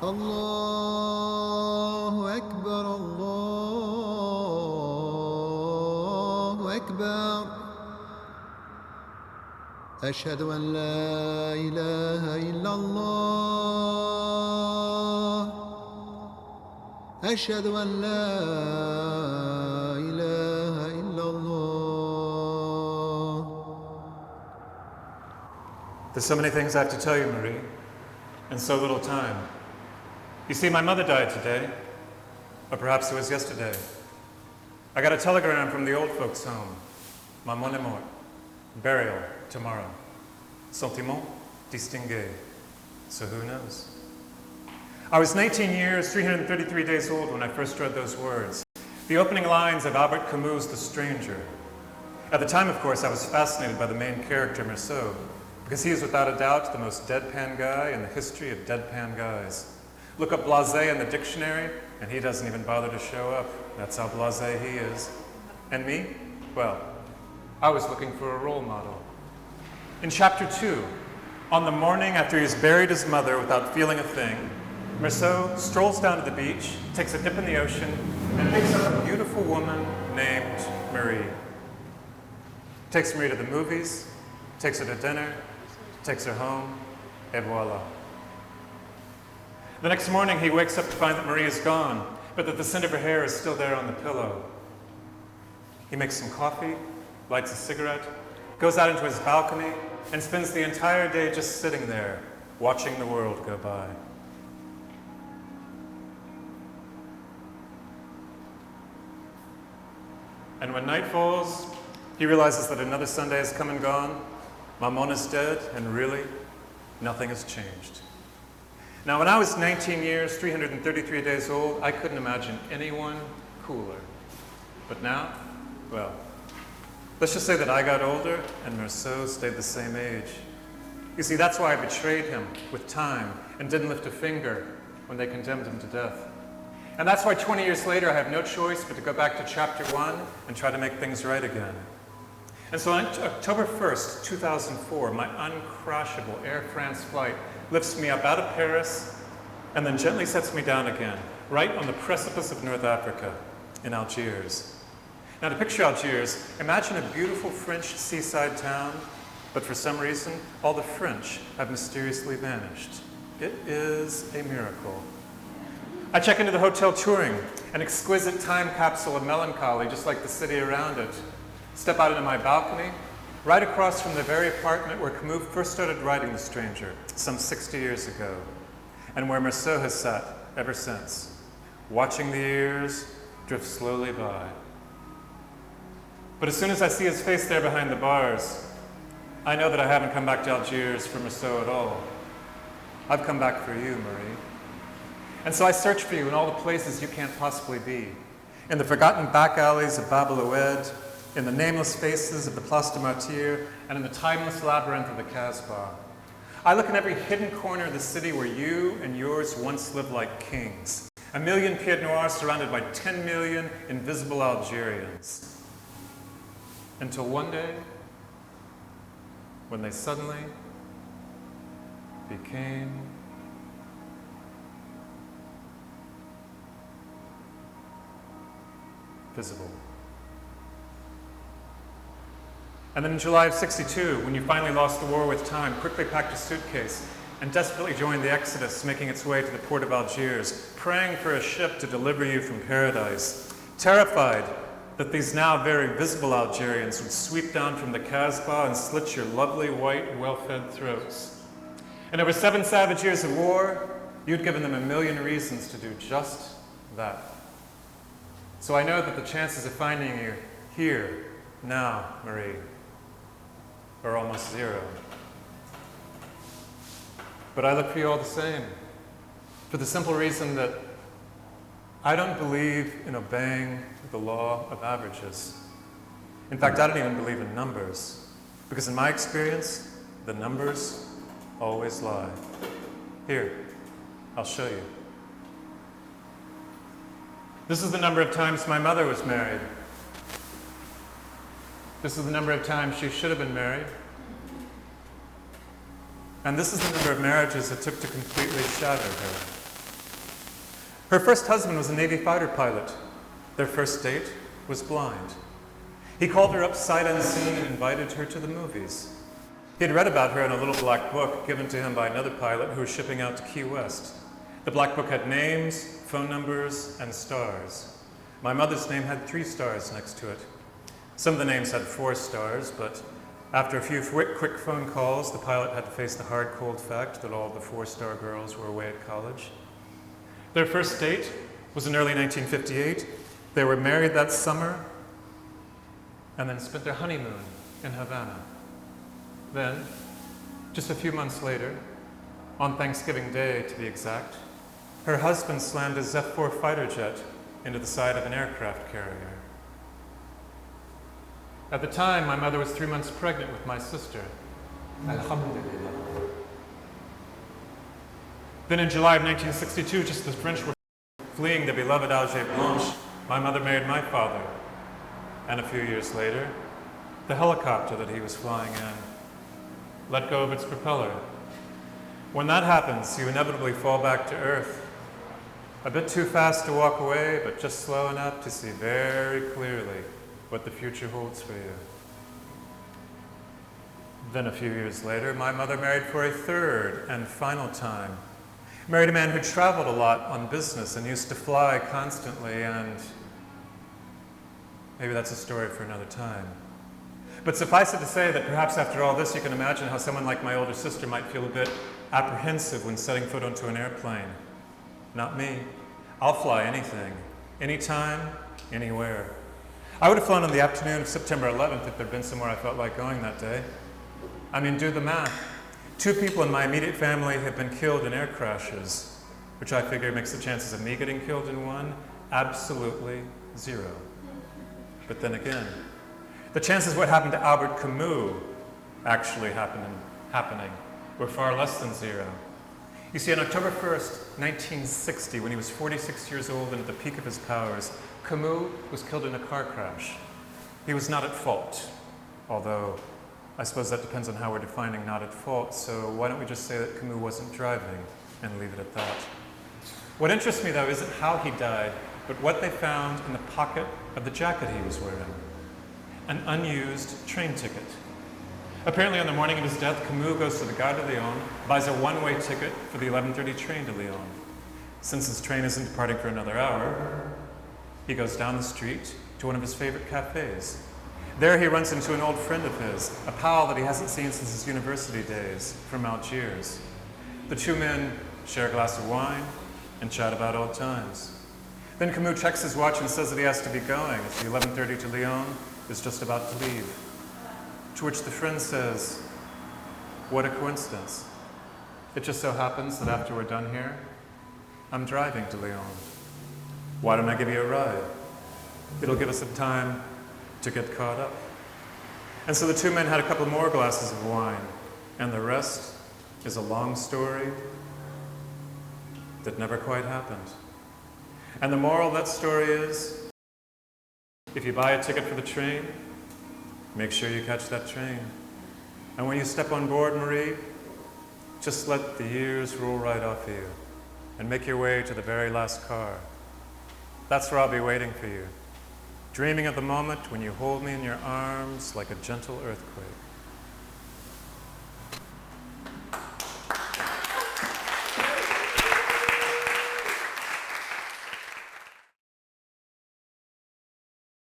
الله أكبر الله أكبر أشهد أن لا إله إلا الله أشهد أن لا إله إلا الله. There's so many things I have to tell you, Marie, in so little time. You see, my mother died today, or perhaps it was yesterday. I got a telegram from the old folks' home. Maman est morte. Burial tomorrow. Sentiment distingué. So who knows? I was 19 years, 333 days old when I first read those words, the opening lines of Albert Camus' The Stranger. At the time, of course, I was fascinated by the main character, Merceau, because he is without a doubt the most deadpan guy in the history of deadpan guys. Look up blasé in the dictionary, and he doesn't even bother to show up. That's how blasé he is. And me? Well, I was looking for a role model. In chapter 2, on the morning after he's buried his mother without feeling a thing, Merceau strolls down to the beach, takes a dip in the ocean, and picks up a beautiful woman named Marie. Takes Marie to the movies, takes her to dinner, takes her home, et voila. The next morning, he wakes up to find that Marie is gone, but that the scent of her hair is still there on the pillow. He makes some coffee, lights a cigarette, goes out into his balcony, and spends the entire day just sitting there, watching the world go by. And when night falls, he realizes that another Sunday has come and gone, Maman is dead, and really, nothing has changed. Now, when I was 19 years, 333 days old, I couldn't imagine anyone cooler. But now, well, let's just say that I got older and Merceau stayed the same age. You see, that's why I betrayed him with time and didn't lift a finger when they condemned him to death. And that's why 20 years later, I have no choice but to go back to chapter 1 and try to make things right again. And so on October 1st, 2004, my uncrashable Air France flight lifts me up out of Paris and then gently sets me down again, right on the precipice of North Africa, in Algiers. Now, to picture Algiers, imagine a beautiful French seaside town, but for some reason, all the French have mysteriously vanished. It is a miracle. I check into the Hotel Turing, an exquisite time capsule of melancholy, just like the city around it. Step out into my balcony, right across from the very apartment where Camus first started writing The Stranger, some 60 years ago, and where Merceau has sat ever since, watching the years drift slowly by. But as soon as I see his face there behind the bars, I know that I haven't come back to Algiers for Merceau at all. I've come back for you, Marie. And so I search for you in all the places you can't possibly be, in the forgotten back alleys of Bab el-Oued, in the nameless spaces of the Place de Martyrs, and in the timeless labyrinth of the Casbah. I look in every hidden corner of the city where you and yours once lived like kings. A million pieds noirs surrounded by 10 million invisible Algerians. Until one day, when they suddenly became visible. And then in July of '62, when you finally lost the war with time, quickly packed a suitcase and desperately joined the exodus making its way to the port of Algiers, praying for a ship to deliver you from paradise, terrified that these now very visible Algerians would sweep down from the Casbah and slit your lovely, white, well-fed throats. And over 7 savage years of war, you'd given them a million reasons to do just that. So I know that the chances of finding you here, now, Marie, are almost zero. But I look for you all the same, for the simple reason that I don't believe in obeying the law of averages. In fact, I don't even believe in numbers, because in my experience, the numbers always lie. Here, I'll show you. This is the number of times my mother was married. This is the number of times she should have been married. And this is the number of marriages it took to completely shatter her. Her first husband was a Navy fighter pilot. Their first date was blind. He called her up sight unseen and invited her to the movies. He had read about her in a little black book given to him by another pilot who was shipping out to Key West. The black book had names, phone numbers, and stars. My mother's name had 3 stars next to it. Some of the names had 4 stars, but after a few quick phone calls, the pilot had to face the hard, cold fact that all the 4-star girls were away at college. Their first date was in early 1958. They were married that summer and then spent their honeymoon in Havana. Then, just a few months later, on Thanksgiving Day to be exact, her husband slammed his F-4 fighter jet into the side of an aircraft carrier. At the time, my mother was 3 months pregnant with my sister. Alhamdulillah. Then in July of 1962, just as the French were fleeing the beloved Alger Blanche, my mother married my father. And a few years later, the helicopter that he was flying in let go of its propeller. When that happens, you inevitably fall back to earth. A bit too fast to walk away, but just slow enough to see very clearly what the future holds for you. Then a few years later, my mother married for a third and final time. Married a man who traveled a lot on business and used to fly constantly, and maybe that's a story for another time. But suffice it to say that perhaps after all this, you can imagine how someone like my older sister might feel a bit apprehensive when setting foot onto an airplane. Not me. I'll fly anything, anytime, anywhere. I would have flown on the afternoon of September 11th if there'd been somewhere I felt like going that day. I mean, do the math. 2 people in my immediate family have been killed in air crashes, which I figure makes the chances of me getting killed in one absolutely 0. But then again, the chances of what happened to Albert Camus actually happening were far less than 0. You see, on October 1st, 1960, when he was 46 years old and at the peak of his powers, Camus was killed in a car crash. He was not at fault, although I suppose that depends on how we're defining not at fault, so why don't we just say that Camus wasn't driving and leave it at that. What interests me, though, isn't how he died, but what they found in the pocket of the jacket he was wearing. An unused train ticket. Apparently on the morning of his death, Camus goes to the Gare de Lyon, buys a one-way ticket for the 11:30 train to Lyon. Since his train isn't departing for another hour, he goes down the street to one of his favorite cafes. There he runs into an old friend of his, a pal that he hasn't seen since his university days, from Algiers. The 2 men share a glass of wine and chat about old times. Then Camus checks his watch and says that he has to be going, as the 11:30 to Lyon is just about to leave. To which the friend says, "What a coincidence. It just so happens that after we're done here, I'm driving to Lyon. Why don't I give you a ride? It'll give us some time to get caught up." And so the 2 men had a couple more glasses of wine, and the rest is a long story that never quite happened. And the moral of that story is, if you buy a ticket for the train, make sure you catch that train. And when you step on board, Marie, just let the years roll right off you and make your way to the very last car. That's where I'll be waiting for you, dreaming of the moment when you hold me in your arms like a gentle earthquake.